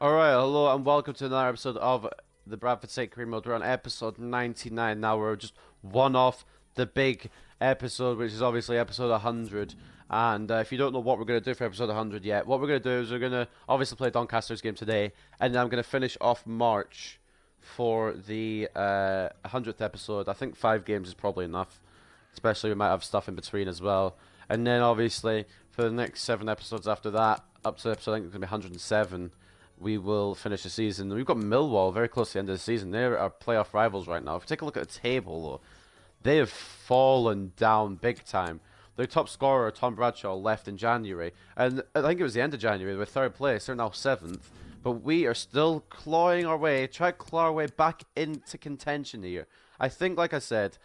Alright, hello and welcome to another episode of the Bradford City Career Mode. We're on episode 99 now. We're just one off the big episode, which is obviously episode 100. And if you don't know what we're going to do for episode 100 yet, what we're going to do is we're going to obviously play Doncaster's game today, and then I'm going to finish off March for the 100th episode. I think 5 games is probably enough, especially we might have stuff in between as well. And then obviously for the next 7 episodes after that, up to episode I think it's going to be 107, we will finish the season. We've got Millwall very close to the end of the season. They're our playoff rivals right now. If you take a look at the table, though, they have fallen down big time. Their top scorer, Tom Bradshaw, left in January. And I think it was the end of January. They were 3rd place. They're now 7th. But we are still clawing our way, trying to claw our way back into contention here. I think, like I said,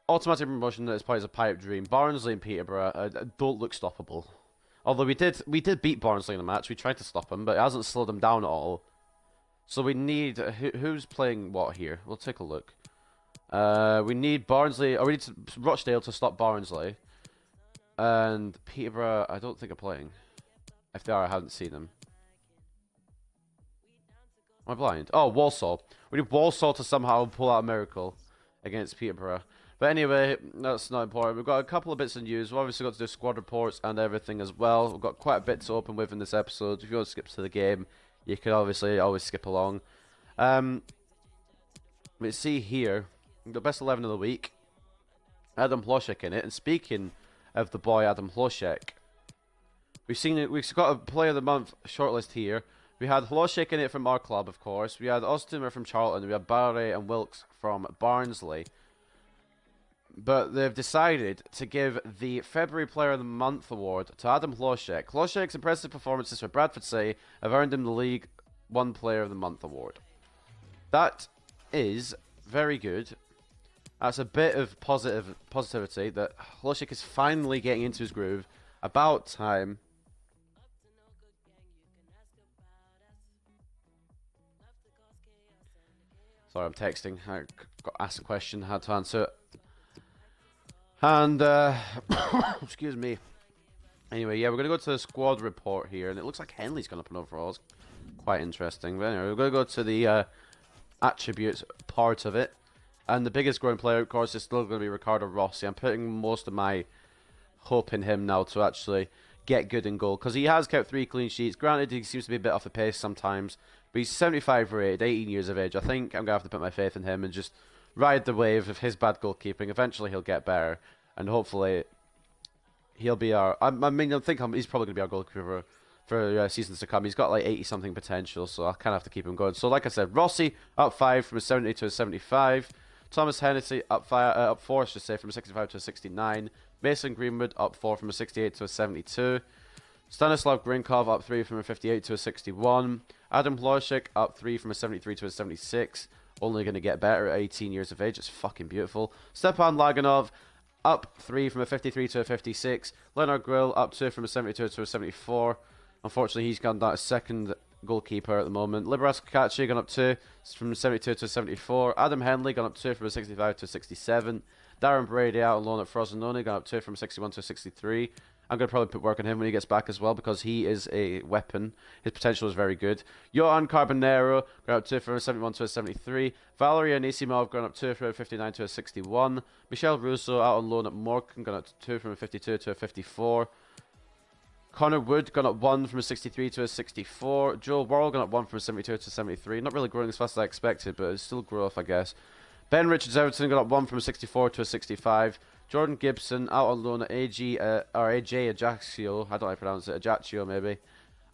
automatic promotion is probably a pipe dream. Barnsley and Peterborough don't look stoppable. Although we did beat Barnsley in a match. We tried to stop him, but it hasn't slowed them down at all. So we need... who's playing what here? We'll take a look. We need Barnsley... Or we need Rochdale to stop Barnsley. And Peterborough, I don't think are playing. If they are, I haven't seen them. Am I blind? Oh, Walsall. We need Walsall to somehow pull out a miracle against Peterborough. But anyway, that's not important. We've got a couple of bits of news. We've obviously got to do squad reports and everything as well. We've got quite a bit to open with in this episode. If you want to skip to the game, you can obviously always skip along. Let's see here. We've got best 11 of the week. Adam Hlošek in it. And speaking of the boy Adam Hlošek, we've got a player of the month shortlist here. We had Hlošek in it from our club, of course. We had Ostomer from Charlton. We had Barry and Wilkes from Barnsley. But they've decided to give the February Player of the Month award to Adam Hlošek. Hlošek's impressive performances for Bradford City have earned him the League One Player of the Month award. That is very good. That's a bit of positivity that Hlošek is finally getting into his groove. About time. Sorry, I'm texting. I got asked a question, had to answer it. And, excuse me. Anyway, yeah, we're going to go to the squad report here, and it looks like Henley's gone up in overalls. Quite interesting. But anyway, we're going to go to the attributes part of it. And the biggest growing player, of course, is still going to be Ricardo Rossi. I'm putting most of my hope in him now to actually get good in goal, because he has kept 3 clean sheets. Granted, he seems to be a bit off the pace sometimes, but he's 75 rated, 18 years of age. I think I'm going to have to put my faith in him and just ride the wave of his bad goalkeeping. Eventually he'll get better, and hopefully he'll be our... I mean, I think he's probably going to be our goalkeeper for seasons to come. He's got like 80-something potential, so I'll kind of have to keep him going. So like I said, Rossi up 5 from a 70 to a 75. Thomas Hennessy up 4, I should say, from a 65 to a 69. Mason Greenwood up 4 from a 68 to a 72. Stanislav Grinkov up 3 from a 58 to a 61. Adam Hlošek up 3 from a 73 to a 76. Only going to get better at 18 years of age. It's fucking beautiful. Stepan Laganov up 3 from a 53 to a 56. Leonard Grill up 2 from a 72 to a 74. Unfortunately, he's gone down to 2nd goalkeeper at the moment. Liberas Kakachi gone up 2 from a 72 to a 74. Adam Henley gone up 2 from a 65 to a 67. Darren Brady out on loan at Frosinone gone up 2 from a 61 to a 63. I'm going to probably put work on him when he gets back as well, because he is a weapon. His potential is very good. Johan Carbonero gone up 2 from a 71 to a 73. Valery Anisimov gone up 2 from a 59 to a 61. Michel Russo out on loan at Morecambe gone up 2 from a 52 to a 54. Connor Wood gone up 1 from a 63 to a 64. Joel Worrell gone up 1 from a 72 to a 73. Not really growing as fast as I expected, but it's still growth, I guess. Ben Richards Everton got up 1 from a 64 to a 65. Jordan Gibson out on loan at AJ Ajaccio. I don't know how to pronounce it. Ajaccio, maybe.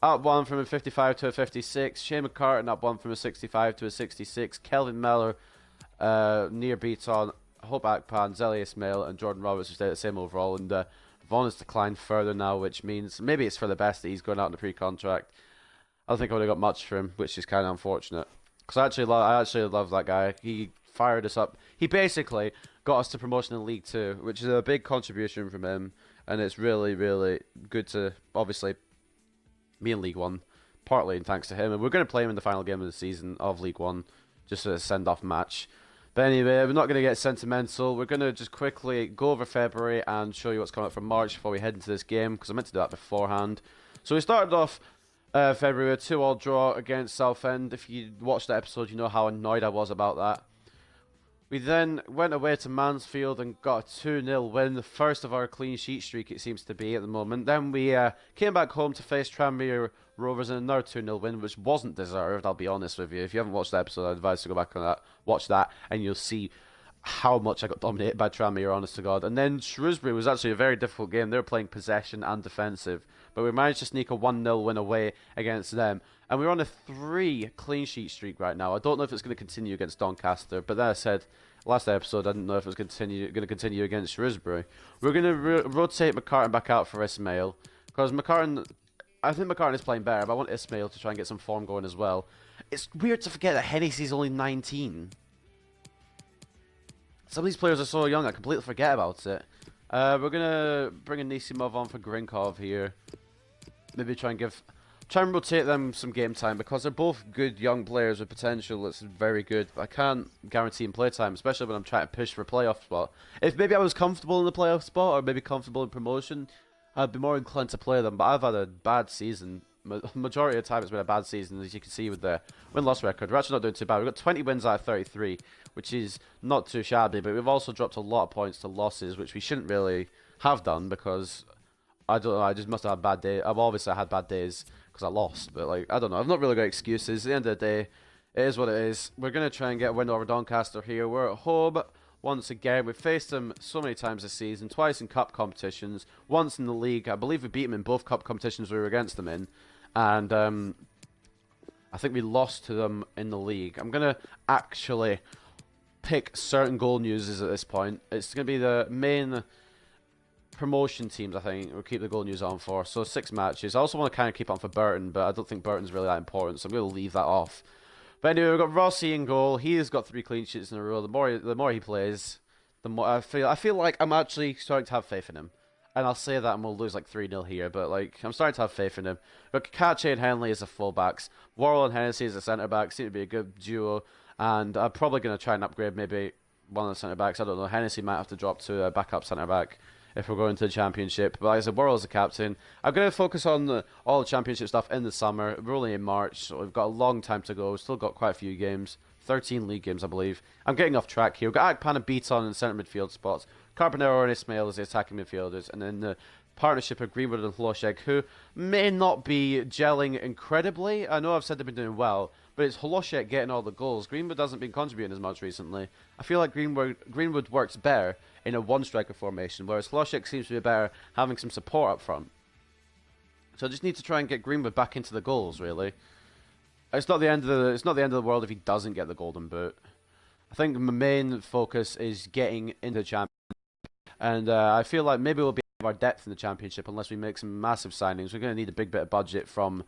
Up 1 from a 55 to a 56. Shane McCartan up 1 from a 65 to a 66. Kelvin Meller, Nir Beaton, Hope Akpan, Zeli Ismail, and Jordan Roberts who stayed at the same overall. And Vaughan has declined further now, which means maybe it's for the best that he's going out in the pre-contract. I don't think I would have got much for him, which is kind of unfortunate. Because I actually love that guy. He fired us up. He basically got us to promotion in League 2, which is a big contribution from him, and it's really, really good to, obviously, be in League 1, partly thanks to him, and we're going to play him in the final game of the season of League 1, just as a send-off match. But anyway, we're not going to get sentimental. We're going to just quickly go over February and show you what's coming up for March before we head into this game, because I meant to do that beforehand. So we started off February, 2-2 draw against Southend. If you watched that episode, you know how annoyed I was about that. We then went away to Mansfield and got a 2-0 win, the first of our clean sheet streak it seems to be at the moment. Then we came back home to face Tranmere Rovers in another 2-0 win, which wasn't deserved, I'll be honest with you. If you haven't watched the episode, I advise to go back on that, watch that, and you'll see how much I got dominated by Tranmere, honest to God. And then Shrewsbury was actually a very difficult game. They were playing possession and defensive, but we managed to sneak a 1-0 win away against them. And we're on a 3 clean sheet streak right now. I don't know if it's going to continue against Doncaster, but then I said last episode I didn't know if it was going to continue against Shrewsbury. We're going to rotate McCartan back out for Ismail, because I think McCartan is playing better, but I want Ismail to try and get some form going as well. It's weird to forget that Hennessy's only 19. Some of these players are so young, I completely forget about it. We're going to bring a Nisimov on for Grinkov here. Maybe try and rotate them some game time, because they're both good young players with potential that's very good. But I can't guarantee them play time, especially when I'm trying to push for a playoff spot. If maybe I was comfortable in the playoff spot, or maybe comfortable in promotion, I'd be more inclined to play them. But I've had a bad season. Majority of the time it's been a bad season, as you can see with the win-loss record. We're actually not doing too bad. We've got 20 wins out of 33, which is not too shabby, but we've also dropped a lot of points to losses, which we shouldn't really have done, because I don't know, I just must have had bad days. I've obviously had bad days because I lost, but like, I don't know, I've not really got excuses. At the end of the day, it is what it is. We're going to try and get a win over Doncaster here. We're at home once again. We've faced them so many times this season, twice in cup competitions, once in the league. I believe we beat them in both cup competitions we were against them in, and I think we lost to them in the league. I'm going to actually pick certain goal newses at this point. It's going to be the main promotion teams, I think, we'll keep the goal news on for. So 6 matches. I also want to kind of keep on for Burton, but I don't think Burton's really that important, so I'm going to leave that off. But anyway, we've got Rossi in goal. He has got 3 clean sheets in a row. The more he plays, the more I feel like I'm actually starting to have faith in him. And I'll say that and we'll lose like 3-0 here, but like, I'm starting to have faith in him. But Kache and Henley as the fullbacks, Worrell and Hennessy as the centre backs seem to be a good duo. And I'm probably going to try and upgrade maybe one of the centre backs. I don't know. Hennessy might have to drop to a backup centre back if we're going to the championship. But like I said, Worrell's the captain. I'm going to focus on all the championship stuff in the summer. We're only in March, so we've got a long time to go. We've still got quite a few games. 13 league games, I believe. I'm getting off track here. We've got Akpan and Beaton in centre midfield spots. Carbonero and Ismail as the attacking midfielders. And then the partnership of Greenwood and Hloshek, who may not be gelling incredibly. I know I've said they've been doing well, but it's Hloshek getting all the goals. Greenwood hasn't been contributing as much recently. I feel like Greenwood works better in a one-striker formation, whereas Hloshek seems to be better having some support up front. So I just need to try and get Greenwood back into the goals, really. It's not the end of the world if he doesn't get the golden boot. I think my main focus is getting into the championship, and I feel like maybe we'll be out of our depth in the championship unless we make some massive signings. We're going to need a big bit of budget from,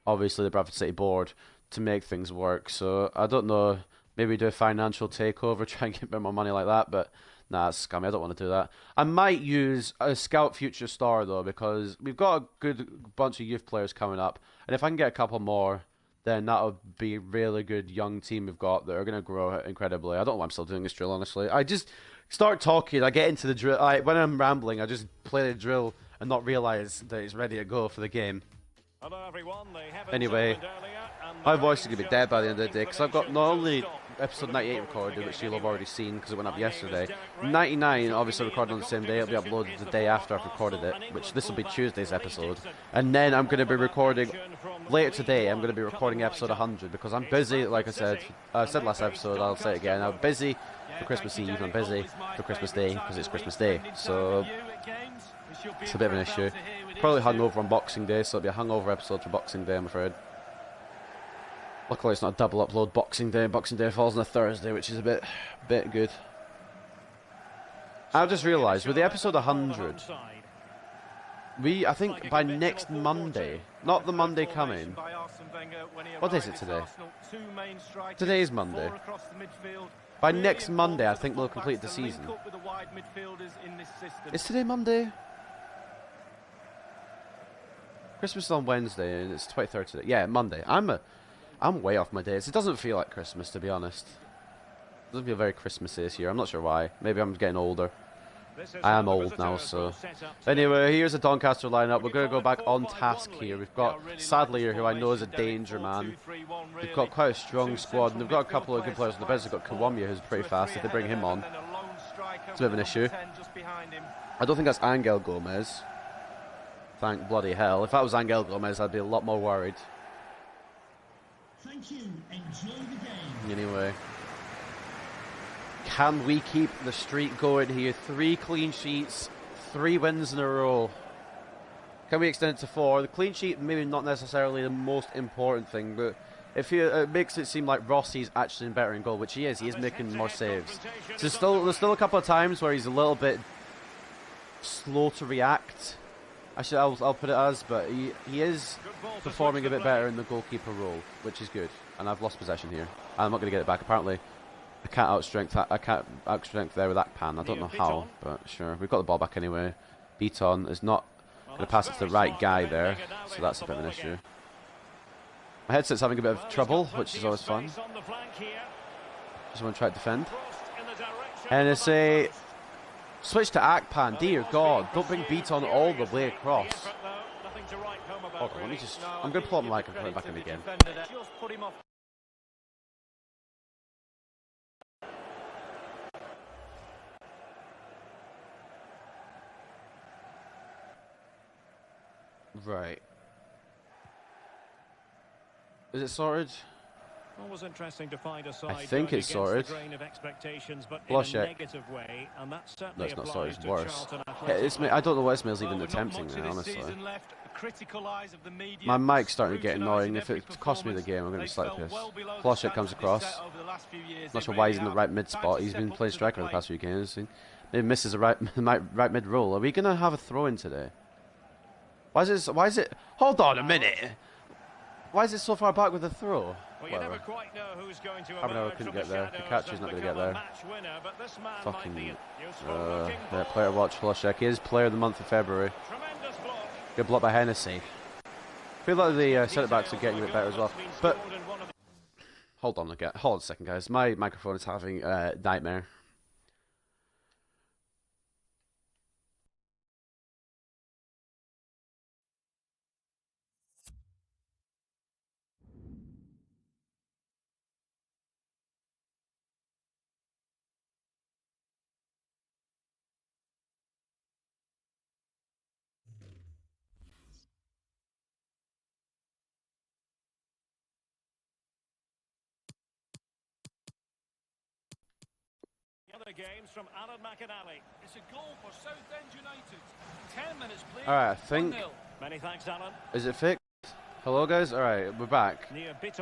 obviously, the Bradford City board to make things work. So I don't know, maybe do a financial takeover, try and get a bit more money like that, but nah, it's scummy. I don't want to do that. I might use a scout future star though, because we've got a good bunch of youth players coming up, and if I can get a couple more, then that'll be a really good young team we've got that are going to grow incredibly. I don't know why I'm still doing this drill, honestly. I just start talking, I get into the drill. When I'm rambling, I just play the drill and not realise that it's ready to go for the game. Anyway, my voice is going to be dead by the end of the day, because I've got not only episode 98 recorded, which you'll have already seen because it went up yesterday. 99 obviously recorded on the same day. It'll be uploaded the day after I've recorded it, which this will be Tuesday's episode. And then I'm going to be recording, later today, I'm going to be recording episode 100, because I'm busy, like I said last episode, I'll say it again, I'm busy for Christmas Eve, I'm busy for Christmas Day, because it's Christmas Day. So it's a bit of an issue. Probably hungover on Boxing Day, so it'll be a hungover episode for Boxing Day, I'm afraid. Luckily it's not a double upload Boxing Day. Boxing Day falls on a Thursday, which is a bit good. I just realised, with the episode 100, I think by next Monday, not the Monday coming. What is it today? Today is Monday. By next Monday, I think we'll complete the season. Is today Monday? Christmas is on Wednesday, and it's 23rd today. Yeah, Monday. I'm way off my days. It doesn't feel like Christmas, to be honest. It doesn't feel very Christmassy this year. I'm not sure why. Maybe I'm getting older. I am old now, so... Anyway, here's a Doncaster lineup. We're going to go back on task here. We've got Sadlier, who I know is a danger man. They've got quite a strong squad, and they've got a couple of good players on the bench. They've got Kawamia, who's pretty fast. If they bring him on, it's a bit of an issue. I don't think that's Angel Gomez. Thank bloody hell. If that was Angel Gomez, I'd be a lot more worried. Thank you. Enjoy the game. Anyway. Can we keep the streak going here? 3 clean sheets, 3 wins in a row. Can we extend it to 4? The clean sheet maybe not necessarily the most important thing, but if it makes it seem like Rossi's actually better in goal, which he is. He is making more saves. So there's still a couple of times where he's a little bit slow to react. Actually, I'll put it as, but he is performing a bit better in the goalkeeper role, which is good. And I've lost possession here. I'm not going to get it back. Apparently, I can't outstrength there with Akpan. I don't know how, but sure. We've got the ball back anyway. Beaton is not going to pass it to the right guy there, so that's a bit of an issue. My headset's having a bit of trouble, which is always fun. Just want to try to defend. And it's a switch to Akpan. Dear God, don't bring Beaton all the way across. Hold on, let me just... I'm going to pull up my mic and put it back in again. Right. Is it sorted? Always interesting to find a side I think it's sorted. Blushek. No, it's not sorted, it's worse. Yeah, I don't know what Ismail's even attempting there, honestly. My mic's starting to get annoying. If it costs me the game, I'm going to be slightly pissed. Blushek comes across. Not sure why he's in the right mid spot. He's been playing striker the past few games. Maybe misses a right mid roll. Are we going to have a throw in today? Why is it... Hold on a minute! Why is it so far back with the throw? Well, you never quite know who's going to I couldn't get there. Kakachi's not going to get there. Fucking... yeah, player watch, Blushek. He is player of the month of February. Good block by Hennessy. I feel like the centre-backs are getting a bit better as well. But... Hold on a second, guys. My microphone is having a nightmare. Other games from Alan McAnally. It's a goal for Southend United. 10 minutes played. Alright, I think... Many thanks, Alan. Is it fixed? Hello, guys? Alright, we're back.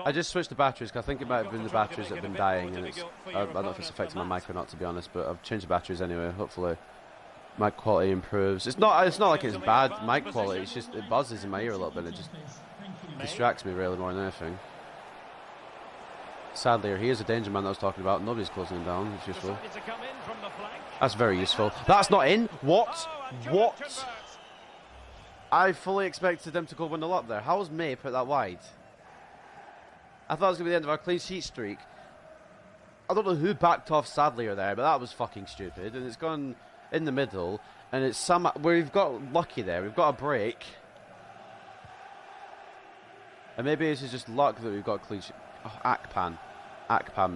I just switched the batteries because I think it might have been the batteries that have been dying, and I don't know if it's affecting my mic or not, to be honest, but I've changed the batteries anyway. Hopefully mic quality improves. It's not like it's bad mic quality, it's just it buzzes in my ear a little bit. It just distracts me really more than anything. Sadly, he is a danger man that I was talking about. Nobody's closing him down. It's useful. That's very useful. That's not in. What? What? I fully expected them to go 1-0 up there. How was May put that wide? I thought it was going to be the end of our clean sheet streak. I don't know who backed off Sadlier there, but that was fucking stupid. And it's gone in the middle. And it's we've got lucky there. We've got a break. And maybe this is just luck that we've got a clean sheet. Oh, Akpan,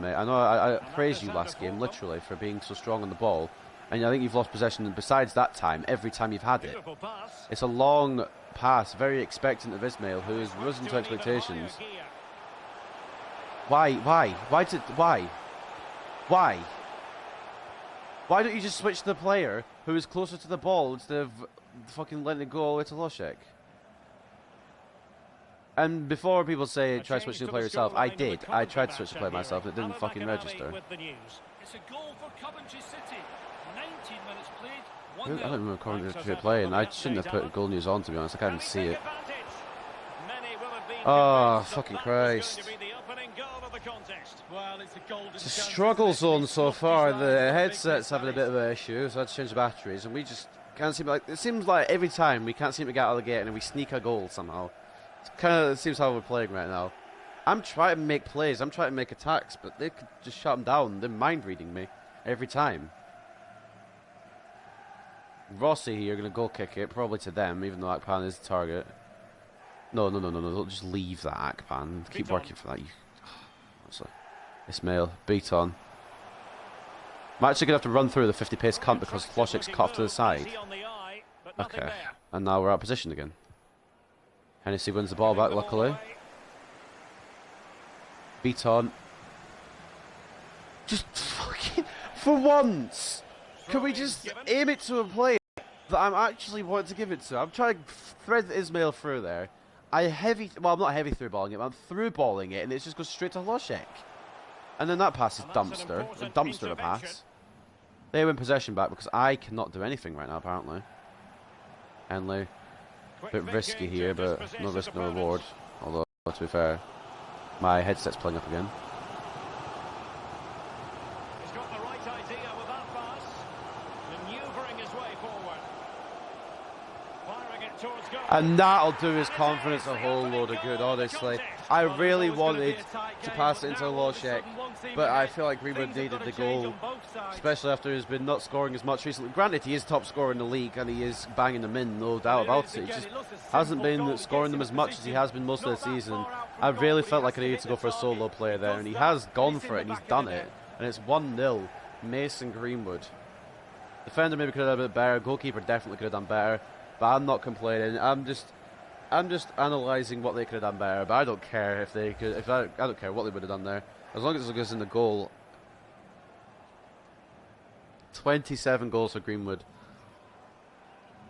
mate. I know I praised you last game, literally, for being so strong on the ball. And I think you've lost possession, and besides that time, every time you've had it. It's a long pass, very expectant of Ismail, who has risen to expectations. Why? Why? Why don't you just switch to the player who is closer to the ball instead of fucking letting it go all the way to Blushek? And before people say try switching the player yourself, I did. I tried to switch the player myself, and it didn't fucking register. It's a goal for Coventry City. 19 minutes played. I don't remember Coventry playing. I shouldn't have put goal news on, to be honest. I can't even see it. Oh, fucking Christ. It's a struggle zone so far. The headset's having a bit of an issue, so I had to change the batteries, and we just can't seem like... It seems like every time we can't seem to get out of the gate, and we sneak a goal somehow. It seems how we're playing right now. I'm trying to make plays, I'm trying to make attacks, but they could just shut them down. They're mind reading me every time. Rossi here going to goal kick it, probably to them, even though Akpan is the target. No. Don't just leave that, Akpan. Keep working for that. Ismail, Beaton. I'm actually going to have to run through the 50 pace cunt because Hlosek's cut off to the side. Okay, and now we're out of position again. Hennessy wins the ball back, luckily. Beaton. Just fucking, for once, can we just aim it to a player that I'm actually wanting to give it to? I'm trying to thread Ismail through there. I'm not heavy through balling it, but I'm through balling it, and it just goes straight to Hlošek. And then that pass is dumpster. A dumpster of a pass. They win possession back because I cannot do anything right now, apparently. Henley. A bit risky here, but no risk, no reward. Although, to be fair, my headset's playing up again. He's got the right idea with that pass. Maneuvering his way forward. Firing it towards goal. And that'll do his confidence a whole load of good, honestly. I really wanted to pass it into Hlošek, but I feel like Greenwood needed the goal, especially after he's been not scoring as much recently. Granted, he is top scorer in the league and he is banging them in, no doubt about it. He just hasn't been scoring them as much as he has been most of the season. I really felt like I needed to go for a solo player there, and he has gone for it and he's done it. And it's 1-0, Mason Greenwood. Defender maybe could have done a bit better, goalkeeper definitely could have done better, but I'm not complaining. I'm just analysing what they could have done better, but I don't care if they could. I don't care what they would have done there, as long as it goes in the goal. 27 goals for Greenwood.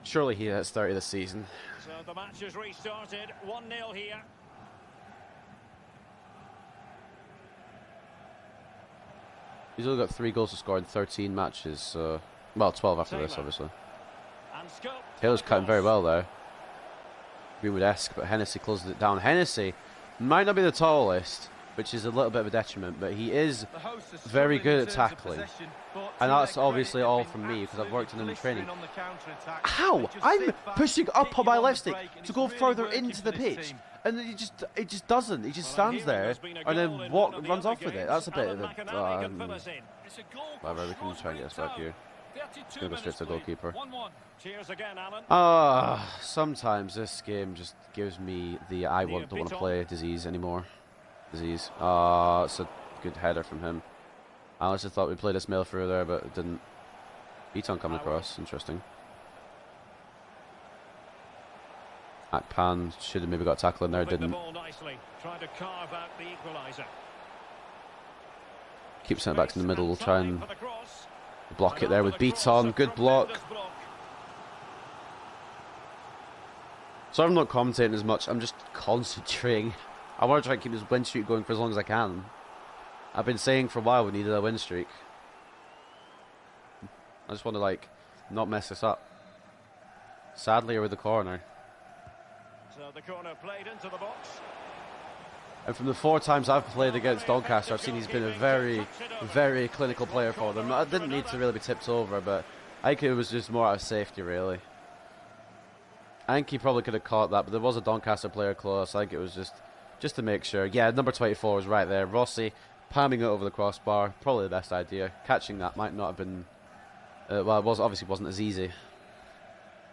Surely he hits 30 this season. So the match has restarted. 1-0 here. He's only got 3 goals to score in 13 matches. Well, 12 after this, obviously. Taylor's cutting very well there. Greenwood-esque, but Hennessy closes it down. Hennessy might not be the tallest, which is a little bit of a detriment, but he is very good at tackling. And that's obviously all from me, because I've worked on him in training. How? I'm pushing up on my left stick to go further into the pitch, and it just doesn't. He just stands there, and then runs off with it. That's a bit of a... whatever, we can try and get us back here. Gonna go straight to the goalkeeper. Cheers again, Alan. Sometimes this game just gives me the don't want to play disease anymore. It's a good header from him. I honestly thought we played Ismail through there, but it didn't. Beaton coming across, interesting. Akpan should have maybe got a tackle in there, didn't. Trying to carve out the equaliser. Keep sending it back to the middle, we'll try and block it there with Beaton. Good block. So I'm not commentating as much, I'm just concentrating. I want to try and keep this win streak going for as long as I can. I've been saying for a while we needed a win streak. I just want to, like, not mess this up. Sadly, with the corner. So the corner played into the box. And from the 4 times I've played against Doncaster, I've seen he's been a very, very clinical player for them. I didn't need to really be tipped over, but I think it was just more out of safety, really. I think he probably could have caught that, but there was a Doncaster player close. I think it was just to make sure. Yeah, number 24 was right there. Rossi palming it over the crossbar. Probably the best idea. Catching that might not have been... well, it obviously wasn't as easy.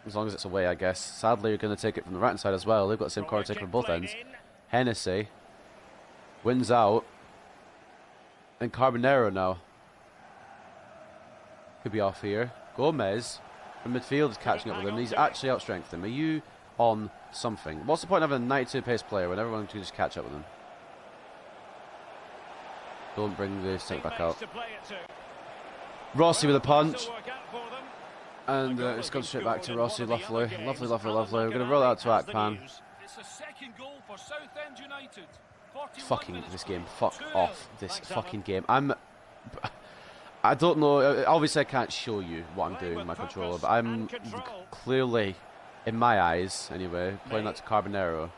As long as it's away, I guess. Sadly, you're going to take it from the right-hand side as well. They've got the same corner taker on both ends. Hennessy wins out. And Carbonero now. Could be off here. Gomez from midfield is catching up with him. He's actually outstrengthened him. Are you on something? What's the point of having a 92 pace player when everyone can just catch up with him? Don't bring the stick back out. Rossi with a punch. And it's gone straight back to Rossi. Lovely. Lovely, lovely, lovely. We're going to roll out to Akpan. Fucking this game. Fuck off this fucking game. I don't know. Obviously, I can't show you what I'm doing with my controller, but I'm clearly, in my eyes anyway, playing that to Carbonero.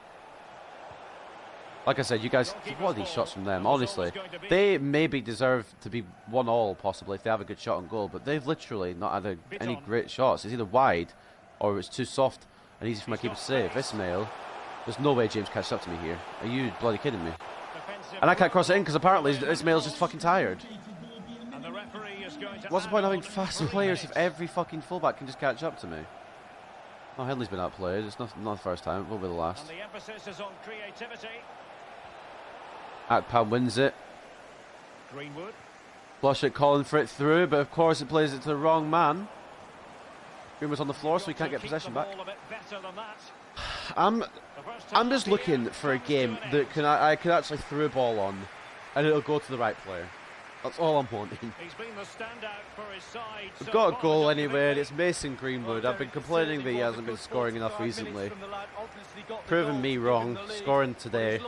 Like I said, you guys, what are these shots from them? Honestly, they maybe deserve to be 1-1 possibly if they have a good shot on goal, but they've literally not had any great shots. It's either wide or it's too soft and easy for my keeper to save. Ismail, there's no way James catches up to me here. Are you bloody kidding me? And I can't cross it in because apparently Ismail's just fucking tired. And the referee is going to What's the point of having faster players if every fucking fullback can just catch up to me? Oh, Henley's been outplayed. It's not the first time. It will be the last. And the emphasis is on creativity. Akpan wins it. Greenwood. Blushett calling for it through, but of course it plays it to the wrong man. Greenwood's on the floor, so he can't get possession back. I'm just looking for a game that I can actually throw a ball on, and it'll go to the right player. That's all I'm wanting. He's been the standout for his side. We've got a goal anyway, and it's Mason Greenwood. I've been complaining that he hasn't been scoring enough recently. Proving me wrong, scoring today.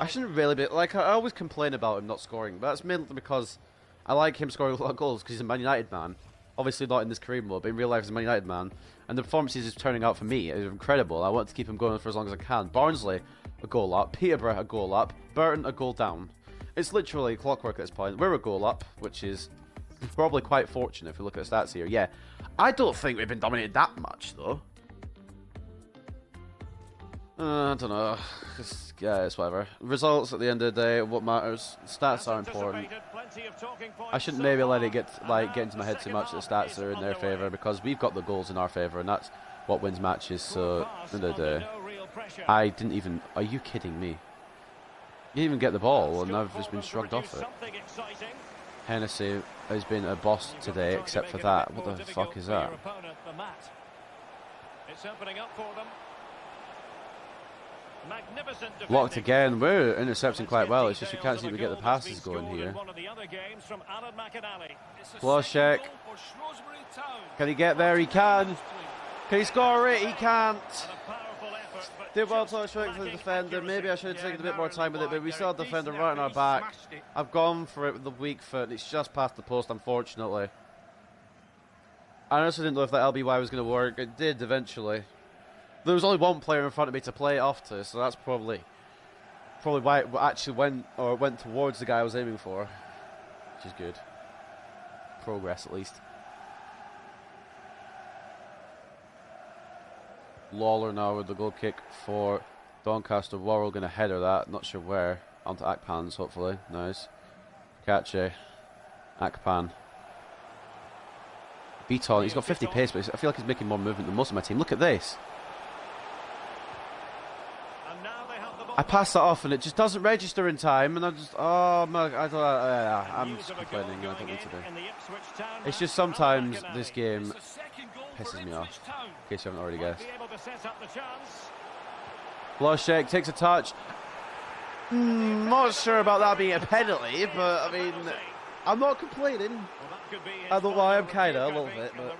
I shouldn't really be, like, I always complain about him not scoring, but that's mainly because I like him scoring a lot of goals because he's a Man United man. Obviously not in this career mode, but in real life he's a Man United man. And the performances he's turning out for me is incredible. I want to keep him going for as long as I can. Barnsley, a goal up. Peterborough, a goal up. Burton, a goal down. It's literally clockwork at this point. We're a goal up, which is probably quite fortunate if we look at the stats here. Yeah, I don't think we've been dominated that much, though. I don't know. Yeah, it's whatever. Results at the end of the day, what matters. Stats are important. I shouldn't maybe let it get into my head too much that the stats are in their favour, because we've got the goals in our favour, and that's what wins matches. So, at the end of the day, I didn't even... Are you kidding me? You didn't even get the ball, and I've just been shrugged off it. Hennessy has been a boss today, except for that. What the fuck is that? It's opening up for them. Blocked again. We're intercepting quite well. It's just we can't seem to get the passes going here. Blushett. Can he get there? He can. Can he score it? He can't. Did well to strike for the defender. Maybe I should have taken a bit more time with it, but we still have the defender right on our back. I've gone for it with the weak foot, and it's just past the post, unfortunately. I honestly didn't know if that LBY was going to work. It did eventually. There was only one player in front of me to play it off to, so that's probably why it actually went towards the guy I was aiming for, which is good. Progress, at least. Lawler now with the goal kick for Doncaster. Worrell going to header that, not sure where. Onto Akpan's, hopefully. Nice. Kache. Akpan. Beaton, he's got 50 pace, but I feel like he's making more movement than most of my team. Look at this. I pass that off and it just doesn't register in time, and I just, oh my, I'm just complaining. I don't need to do. It's just sometimes this game pisses me off, in case you haven't already guessed. Blushett takes a touch. Not sure about that being a penalty, but I mean, I'm not complaining. Although I am kind of a little bit, but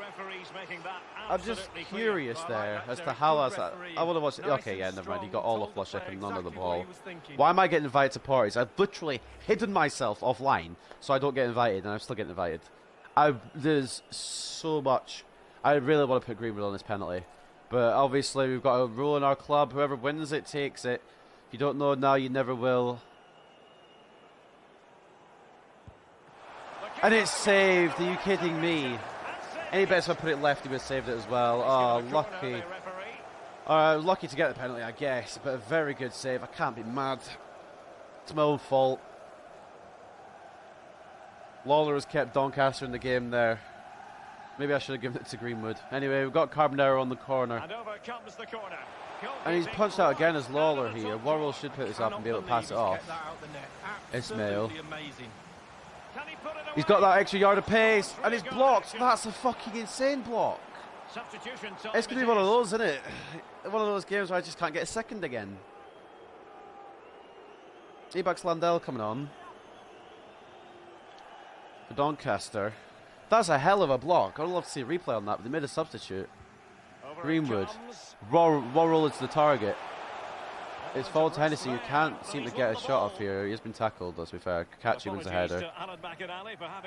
I'm just curious there as to how that's that. I want to watch it. Okay, yeah, never mind. He got all of Blushett and none of the ball. Why am I getting invited to parties? I've literally hidden myself offline so I don't get invited, and I'm still getting invited. There's so much. I really want to put Greenwood on this penalty, but obviously we've got a rule in our club: whoever wins it takes it. If you don't know now, you never will. And it's saved. Are you kidding me? Any bets if I put it left, he would have saved it as well. Oh, lucky. Lucky to get the penalty, I guess. But a very good save. I can't be mad. It's my own fault. Lawler has kept Doncaster in the game there. Maybe I should have given it to Greenwood. Anyway, we've got Carbonero on the corner. And he's punched out again as Lawler here. Worrell should pick this up and be able to pass it off. Ismail. He's got that extra yard of pace, and he's blocked. That's a fucking insane block. It's going to be one of those, isn't it? One of those games where I just can't get a second again. Ebax Landell coming on. For Doncaster. That's a hell of a block. I'd love to see a replay on that, but they made a substitute. Greenwood. Worrell is the target. It's foul to Hennessy, who can't seem to get a shot off here. He has been tackled, let's be fair. Kachi wins the header.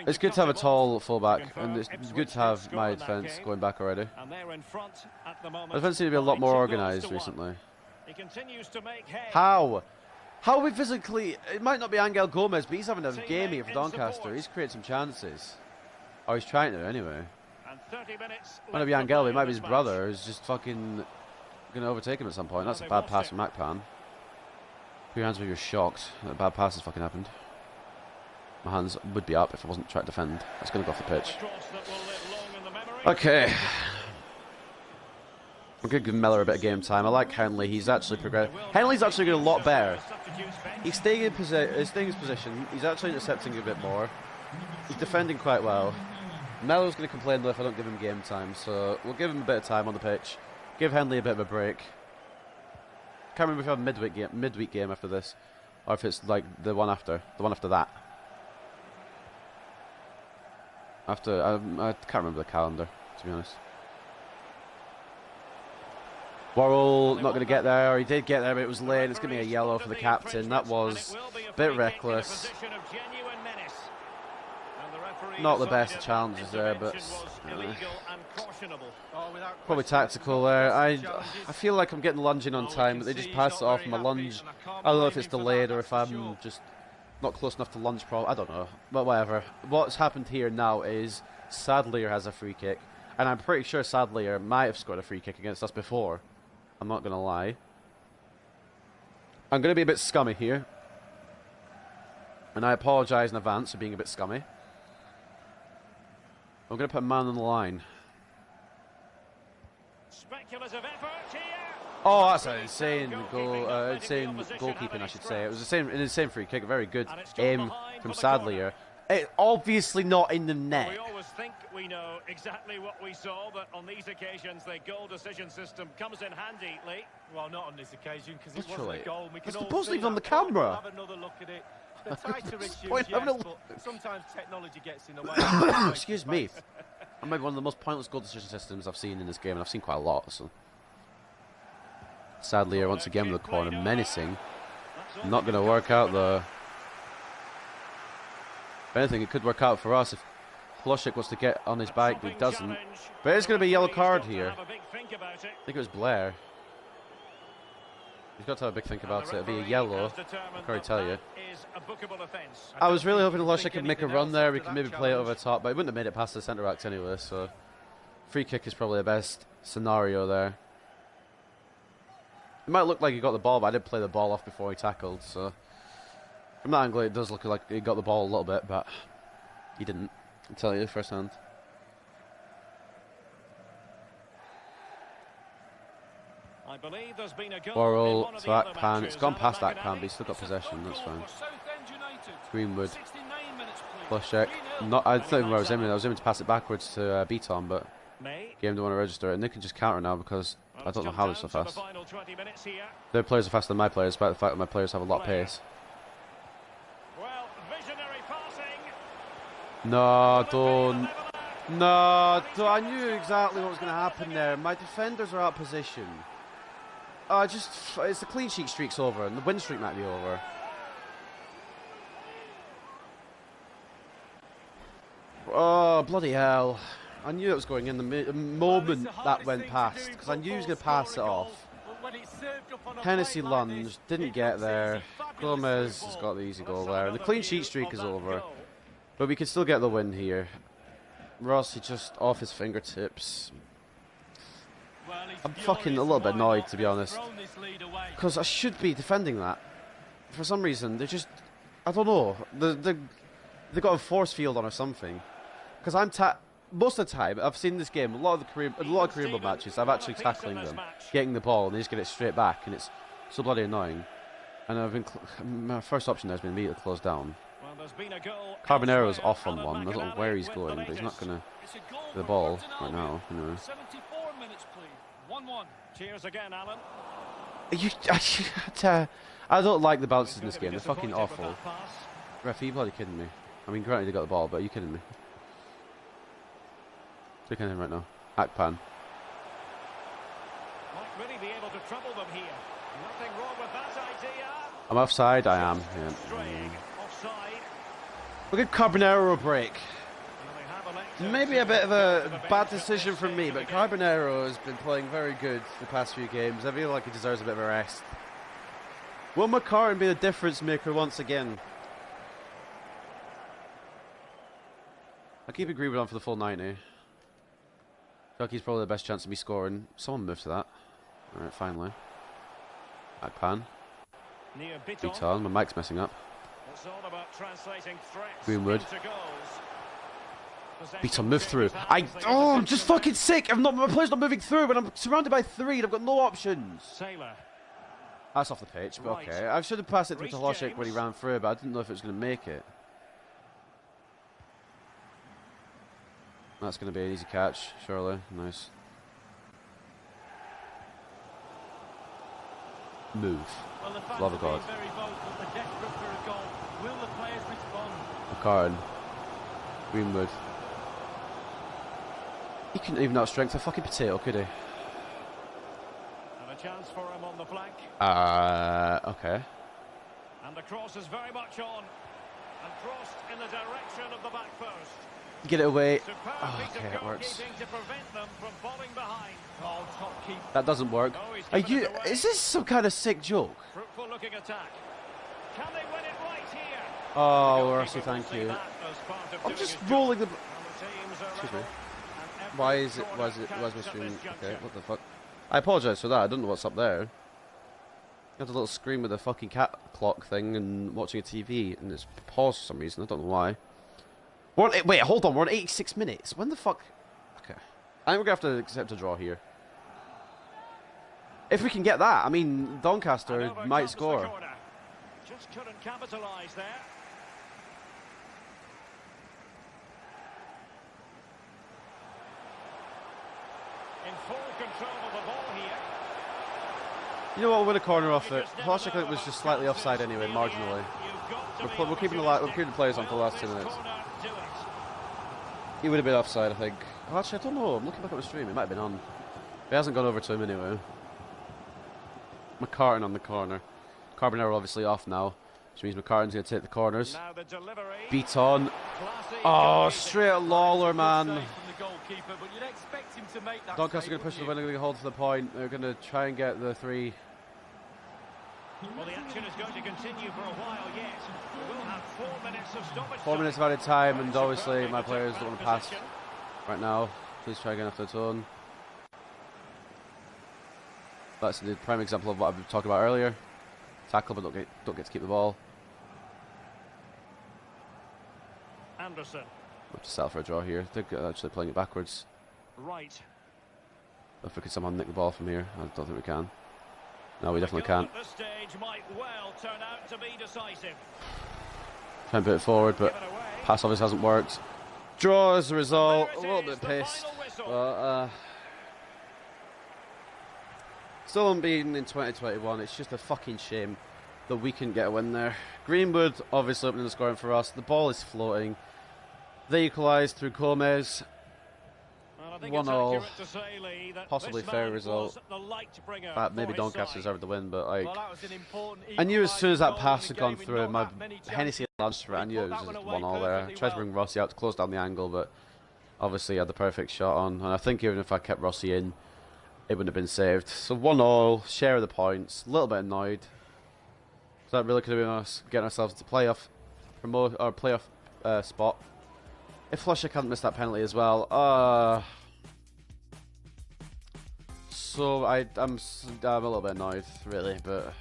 It's good to have a tall fullback, and it's good to have my defence going back already. My defence seems to be a lot more organised recently. How? How are we physically... It might not be Angel Gomez, but he's having a game here for Doncaster. He's created some chances. Oh, he's trying to, anyway. Might not be Angel, but it might be his brother who's just fucking going to overtake him at some point. That's a bad pass from Akpan. Put your hands where you're shocked that a bad pass has fucking happened. My hands would be up if I wasn't trying to defend. That's going to go off the pitch. A cross that will live long in the memory. Okay. I'm going to give Miller a bit of game time. I like Henley. He's actually progressed. Henley's actually getting a lot better. He's staying in his position. He's actually intercepting a bit more. He's defending quite well. Mellor's going to complain though if I don't give him game time, so we'll give him a bit of time on the pitch. Give Henley a bit of a break. Can't remember if we have a midweek game after this, or if it's like the one after that. After I can't remember the calendar, to be honest. Worrell not going to get there, or he did get there, but it was late. It's going to be a yellow for the captain. That was a bit reckless. Not the best of challenges there, but probably tactical there. I feel like I'm getting lunging on time, but they just pass it off. My lunge, I don't know if it's delayed or if I'm just not close enough to lunge. I don't know, but whatever. What's happened here now is Sadlier has a free kick, and I'm pretty sure Sadlier might have scored a free kick against us before. I'm not going to lie. I'm going to be a bit scummy here, and I apologise in advance for being a bit scummy. I'm going to put a man on the line. Speculative effort here. Oh, that's an insane goal, insane goalkeeping, I should say. It was the same free kick, a very good aim from Sadlier. It's obviously not in the net. We always think we know exactly what we saw, but on these occasions, the goal decision system comes in handy, Lee. Well, not on this occasion because it Literally. wasn't a goal. We can It's all supposedly see on the that. camera. Have another look at it. The tighter issues, Point yes, having a but sometimes technology gets in the way. Excuse me. I made one of the most pointless goal decision systems I've seen in this game, and I've seen quite a lot. So, Sadlier once again with the corner, menacing. Not going to work out though. If anything, it could work out for us if Ploshik wants to get on his bike, but he doesn't. But it's going to be a yellow card here. I think it was Blair. He's got to have a big think about it. It'll be a yellow, I can already tell you. I was really hoping Ploshik could make a run there. We could maybe play it over the top, but he wouldn't have made it past the centre backs anyway, so free kick is probably the best scenario there. It might look like he got the ball, but I did play the ball off before he tackled, so from that angle it does look like he got the ball a little bit, but he didn't, I'll tell you first hand. I believe there's been a goal Worrell to Akpan, it's gone past Akpan, but he's still got possession, that's fine. Greenwood, Ploshik, I think I was aiming to pass it backwards to Beaton, but game don't want to register it, and they can just counter now because I don't know how they're so fast. Their players are faster than my players, despite the fact that my players have a lot of pace. No, don't. No, I knew exactly what was going to happen there. My defenders are out of position. It's the clean sheet streak's over, and the win streak might be over. Oh, bloody hell. I knew it was going in the moment that went past, because I knew he was going to pass it off. Hennessy lunged, didn't get there. Gomez has got the easy goal there. And the clean sheet streak is over. But we can still get the win here. Rossi just off his fingertips. I'm fucking a little bit annoyed, to be honest. Because I should be defending that. For some reason, they're just... I don't know. They've got a force field on or something. Because most of the time, I've seen this game, a lot of career mode matches, I'm actually tackling them, getting the ball, and they just get it straight back, and it's so bloody annoying. And my first option there has been immediately closed down. Carbonero's off on one. I don't know where he's going, but he's not going to the ball right now. Anyway. 74 minutes, please. 1-1. Cheers again, Alan. I don't like the bounces in this game. They're fucking awful. Ref, are you bloody kidding me? I mean, granted, they got the ball, but are you kidding me? Look at him right now. Akpan. Might really be able to trouble them here. Nothing wrong with that idea. I'm offside. I am. Yeah. Offside. We'll give Carbonero a break. Maybe a bit of a bad decision from me, but Carbonero has been playing very good the past few games. I feel like he deserves a bit of a rest. Will McCartan be the difference maker once again? I'll keep Greenwood on for the full 90. Ducky's probably the best chance of me scoring. Someone move to that. Alright, finally. Akpan. Beaton, my mic's messing up. It's all about translating threats Greenwood. into goals. Beat on, move through. I'm just fucking sick. My player's not moving through when I'm surrounded by 3 and I've got no options. Taylor. That's off the pitch, but okay. I should have passed it through to Hlošek when he ran through, but I didn't know if it was going to make it. That's going to be an easy catch, surely. Nice. Move. Well, the fans Love of are God. being very vocal. They're desperate for a goal. Will the players respond? McCartan. Greenwood. He couldn't even outstrength a fucking potato, could he? And a chance for him on the flank. Okay. And the cross is very much on. And crossed in the direction of the back post. Get it away. Superb Oh, piece okay, of it works. goalkeeping to prevent them from falling behind. Oh, top keep. That doesn't work. Oh, he's Are given you? it away. Is this some kind of sick joke? Fruitful looking attack. Can they win it right here? Oh, The Rossi, goalkeeper will thank see you. that as part of I'm doing just his rolling the. job. And the teams are Excuse me. level, and every Why is it? corner Why is it? Why is my counts at stream? this Okay, juncture. what the fuck? I apologise for that. I don't know what's up there. You have a little screen with a fucking cat clock thing and watching a TV, and it's paused for some reason. I don't know why. Wait, hold on. We're on 86 minutes. When the fuck? Okay. I think we're going to have to accept a draw here. If we can get that, I mean, Doncaster And over might comes the score. corner. Just couldn't capitalise there. In full control of the ball here. You know what? We'll win a corner off You it. just never Hlošek, I think, know was what just slightly chances offside anyway, you marginally. get. You've got to be We're keeping opportunistic. the players on for the last 2 Will minutes. this corner do it? He would have been offside, I think. Oh, actually, I don't know. I'm looking back at the stream. It might have been on. It hasn't gone over to him anyway. McCartan on the corner. Carbonero obviously off now, which means McCartan's going to take the corners. Now the delivery. Beat on. Classy Oh, goalkeeping. straight at Lawler, man. Good save from the goalkeeper, but you'd expect him to make that Doncaster save, going to push the wouldn't winner, going to hold for the point. They're going to try and get the 3. Well, the action is going to continue for a while yet. We will have 4 minutes of stoppage 4 minutes of time. added time, and Superb obviously taking my the players back don't want to pass position. right now. Please try again after the tone. That's the prime example of what I've been talking about earlier. Tackle, but don't get to keep the ball. Anderson. We'll just settle for a draw here. They're actually playing it backwards. Right. If we could somehow nick the ball from here, I don't think we can. No, we The definitely goal can't. At this stage might well turn out to be decisive. Try and put it forward, but Given away. pass obviously hasn't worked. Draw as a result. There A it little is, bit the pissed. final whistle. But, still unbeaten in 2021. It's just a fucking shame that we can get a win there. Greenwood obviously opening the scoring for us. The ball is floating. They equalised through Gomez. Well, I think 1-0. it's accurate to say, Lee, that Possibly this fair man result. was the light bringer Maybe for his Doncaster side. deserved the win, but like, Well, that was an important I knew as soon as that equalising pass goal had in a gone game with through, not my that many Hennessy chances. launched for it. I knew it was Put that just one away 1-0 there. perfectly Tried to well. bring Rossi out to close down the angle, but obviously he had the perfect shot on. And I think even if I kept Rossi in, it wouldn't have been saved. So 1-0, share of the points. A little bit annoyed. So that really could have been us getting ourselves to playoff spot. If Hlošek hadn't missed that penalty as well. So I'm a little bit annoyed, really, but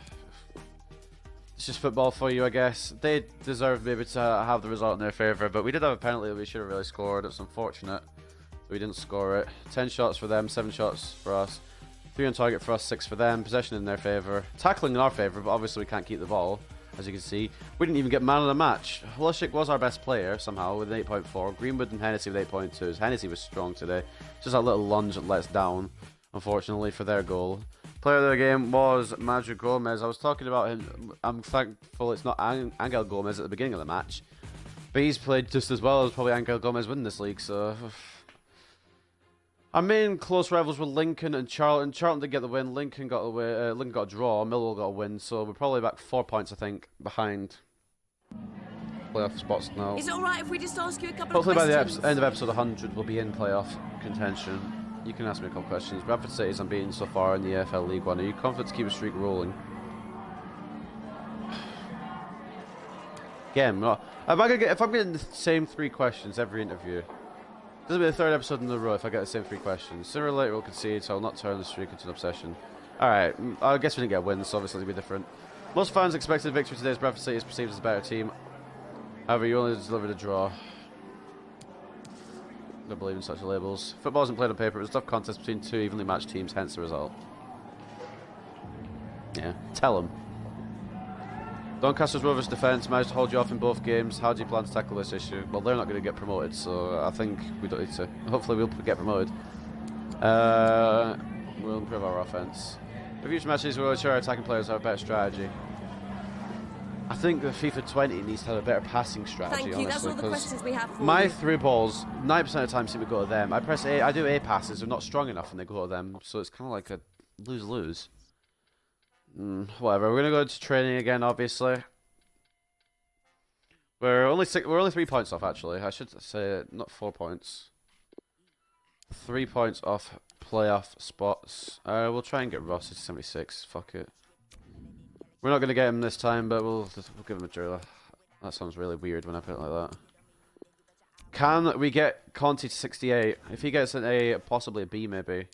it's just football for you, I guess. They deserved maybe to have the result in their favour, but we did have a penalty that we should have really scored. It's unfortunate that we didn't score it. 10 shots for them, 7 shots for us. 3 on target for us, 6 for them. Possession in their favour. Tackling in our favour, but obviously we can't keep the ball, as you can see. We didn't even get man of the match. Hlošek was our best player, somehow, with an 8.4. Greenwood and Hennessy with 8.2s. Hennessy was strong today. Just that little lunge that let us down, unfortunately, for their goal. Player of the game was Madrid Gomez. I was talking about him. I'm thankful it's not Angel Gomez at the beginning of the match, but he's played just as well as probably Angel Gomez winning this league, so... Our main close rivals were Lincoln and Charlton. Charlton did get the win. Lincoln got a draw. Millwall got a win. So we're probably back 4 points, I think, behind playoff spots now. Is it alright if we just ask you a couple Hopefully of by the questions? end of episode 100, we'll be in playoff contention. You can ask me a couple questions. Bradford City's unbeaten so far in the AFL League One. Are you confident to keep a streak rolling? Again, if I'm getting the same 3 questions every interview, this will be the 3rd episode in a row if I get the same 3 questions. Sooner or later we'll concede, so I'll not turn the streak into an obsession. Alright, I guess we didn't get a win, so obviously it'll be different. Most fans expected victory today as Bradford City is perceived as a better team. However, you only delivered a draw. I don't believe in such labels. Football isn't played on paper. It was a tough contest between two evenly matched teams, hence the result. Yeah, tell them. Doncaster Rovers defence managed to hold you off in both games. How do you plan to tackle this issue? Well, they're not going to get promoted, so I think we don't need to. Hopefully we'll get promoted. We'll improve our offence. For future matches, we'll ensure our attacking players have a better strategy. I think the FIFA 20 needs to have a better passing strategy. Thank you. Honestly, that's all the questions we have for my you. through balls, 9% of the time seem to go to them. I press A, I do A passes, they're not strong enough and they go to them, so it's kind of like a lose-lose. Whatever, we're going to go into training again, obviously. We're only 3 points off, actually. I should say, not 4 points. 3 points off playoff spots. We'll try and get Ross to 76, fuck it. We're not going to get him this time, but we'll give him a driller. That sounds really weird when I put it like that. Can we get Conti to 68? If he gets an A, possibly a B maybe,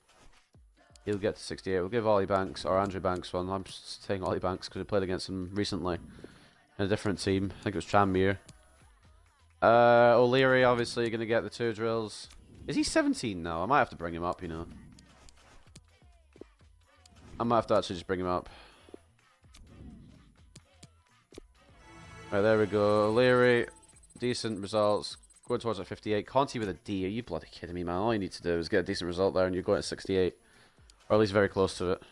he'll get to 68. We'll give Ollie Banks, or Andrew Banks one. I'm saying Ollie Banks because we played against him recently in a different team. I think it was Tranmere. O'Leary, obviously, you're going to get the 2 drills. Is he 17 now? I might have to bring him up, you know. I might have to actually just bring him up. Right, there we go. O'Leary, decent results. Going towards at 58. Conti with a D. Are you bloody kidding me, man? All you need to do is get a decent result there and you're going at 68. Or at least very close to it.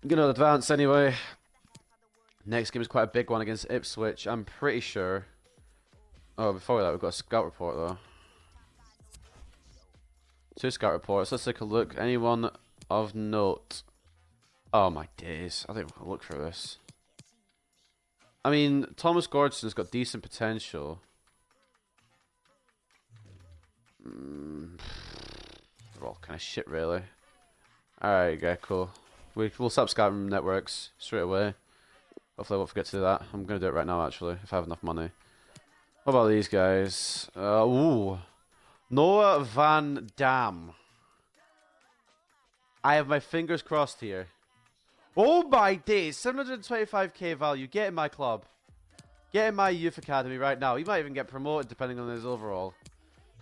I'm going to advance anyway. Next game is quite a big one against Ipswich. I'm pretty sure. Oh, before that, we've got a scout report though. 2 scout reports. Let's take a look. Anyone of note? Oh my days. I think we'll look for this. I mean, Thomas Gordon's got decent potential. They're all kind of shit, really. Alright, okay, cool. We'll stop scouting networks straight away. Hopefully I won't forget to do that. I'm going to do it right now, actually, if I have enough money. What about these guys? Ooh. Noah Van Dam. I have my fingers crossed here. Oh my days, 725k value. Get in my club. Get in my youth academy right now. He might even get promoted depending on his overall.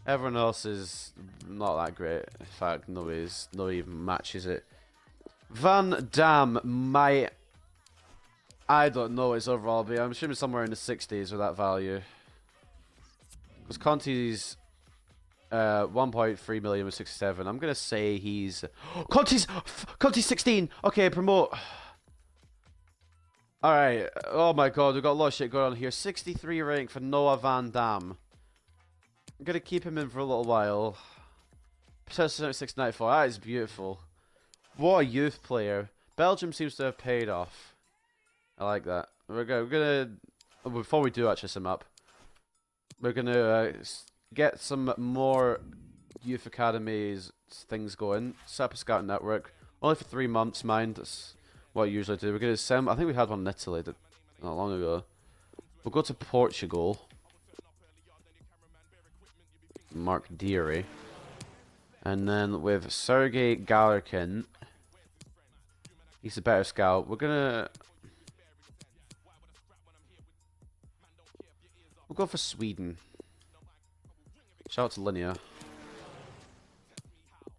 Everyone else is not that great. In fact, nobody even matches it. Van Dam might... I don't know what his overall will be. I'm assuming somewhere in the 60s with that value. Because Conti's 1.3 million with 67. I'm going to say he's... Conti's 16! Okay, promote. Alright. Oh my god, we've got a lot of shit going on here. 63 rank for Noah Van Dam. I'm going to keep him in for a little while. Potential 694. That is beautiful. What a youth player. Belgium seems to have paid off. I like that. We're gonna before we do actually sum up, we're gonna get some more youth academies things going. Set up a scouting network. Only for 3 months, mind. That's what I usually do. We're gonna send. I think we had one in Italy not long ago. We'll go to Portugal. Mark Deary. And then with Sergei Galerkin, he's a better scout. We'll go for Sweden. Shout out to Linnea. I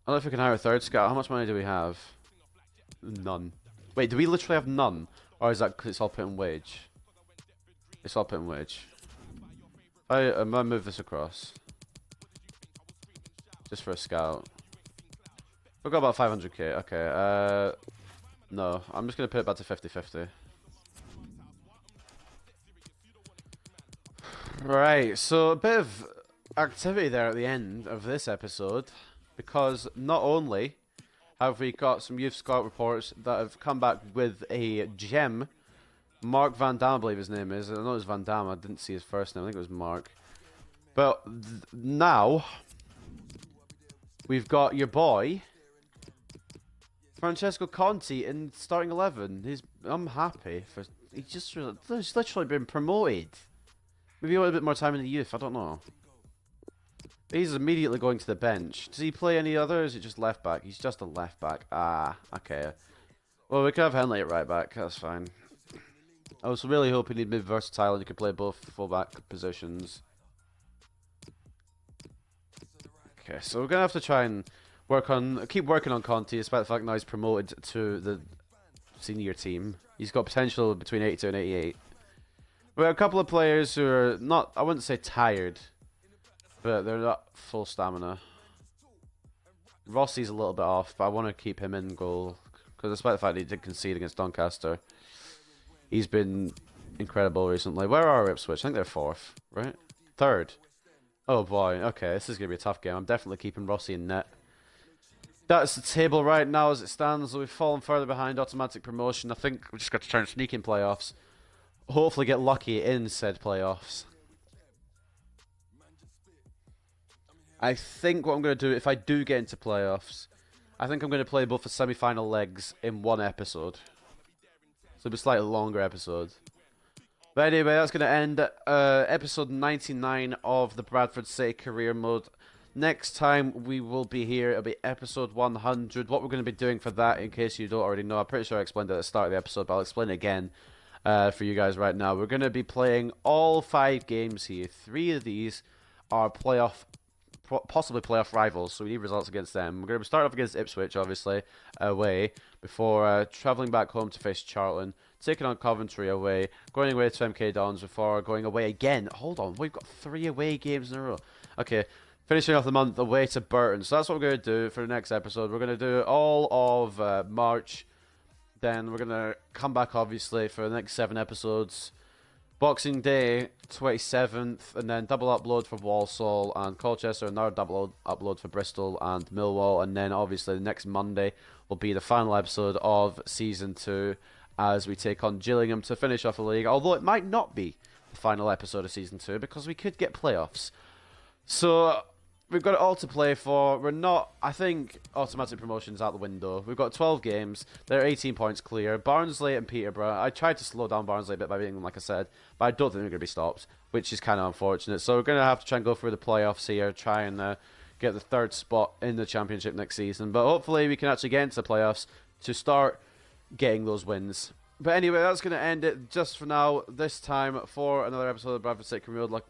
don't know if we can hire a 3rd scout. How much money do we have? None. Wait, do we literally have none? Or is that because it's all put in wage? It's all put in wage. I might move this across. Just for a scout. We've got about 500k. Okay, no. I'm just going to put it back to 50-50. Right, so a bit of activity there at the end of this episode. Because not only have we got some youth scout reports that have come back with a gem. Mark Van Dam, I believe his name is. I know it was Van Dam. I didn't see his first name. I think it was Mark. But now... we've got your boy, Francesco Conti, in starting 11. I'm happy for. He's literally been promoted. Maybe a little bit more time in the youth. I don't know. But he's immediately going to the bench. Does he play any other? Or is it just left back? He's just a left back. Ah, okay. Well, we can have Henley at right back. That's fine. I was really hoping he'd be versatile and he could play both fullback positions. Okay, so we're gonna have to try and keep working on Conte, despite the fact now he's promoted to the senior team. He's got potential between 82 and 88. We have a couple of players who are not, I wouldn't say tired, but they're not full stamina. Rossi's a little bit off, but I want to keep him in goal. Because despite the fact that he did concede against Doncaster, he's been incredible recently. Where are Ipswich? I think they're 4th, right? 3rd. Oh boy, okay, this is going to be a tough game. I'm definitely keeping Rossi in net. That's the table right now as it stands. We've fallen further behind automatic promotion. I think we just got to try and sneak in playoffs. Hopefully get lucky in said playoffs. I think what I'm going to do, if I do get into playoffs, I think I'm going to play both the semi-final legs in one episode. So it'll be a slightly longer episode. But anyway, that's going to end episode 99 of the Bradford City Career Mode. Next time we will be here, it'll be episode 100. What we're going to be doing for that, in case you don't already know, I'm pretty sure I explained it at the start of the episode, but I'll explain it again for you guys right now. We're going to be playing all 5 games here. 3 of these are possibly playoff rivals, so we need results against them. We're going to start off against Ipswich, obviously, away, before travelling back home to face Charlton, taking on Coventry away, going away to MK Dons before going away again. Hold on, we've got 3 away games in a row. Okay, finishing off the month away to Burton. So that's what we're going to do for the next episode. We're going to do all of March. Then we're going to come back, obviously, for the next 7 episodes. Boxing Day, 27th, and then double upload for Walsall and Colchester, another double upload for Bristol and Millwall, and then obviously the next Monday will be the final episode of Season 2 as we take on Gillingham to finish off the league, although it might not be the final episode of Season 2 because we could get playoffs. So we've got it all to play for. We're not, I think, automatic promotion's out the window. We've got 12 games. They're 18 points clear. Barnsley and Peterborough. I tried to slow down Barnsley a bit by beating them, like I said, but I don't think they're going to be stopped, which is kind of unfortunate. So we're going to have to try and go through the playoffs here, try and get the 3rd spot in the Championship next season. But hopefully we can actually get into the playoffs to start getting those wins. But anyway, that's going to end it just for now. This time for another episode of Bradford City Career Mode,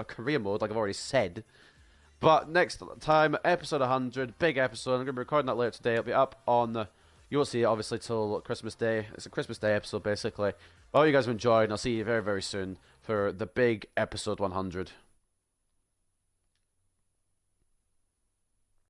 Career Mode, like I've already said. But next time, episode 100, big episode. I'm going to be recording that later today. It'll be up on, you won't see it obviously till Christmas Day. It's a Christmas Day episode basically. I hope you guys have enjoyed, and I'll see you very, very soon for the big episode 100.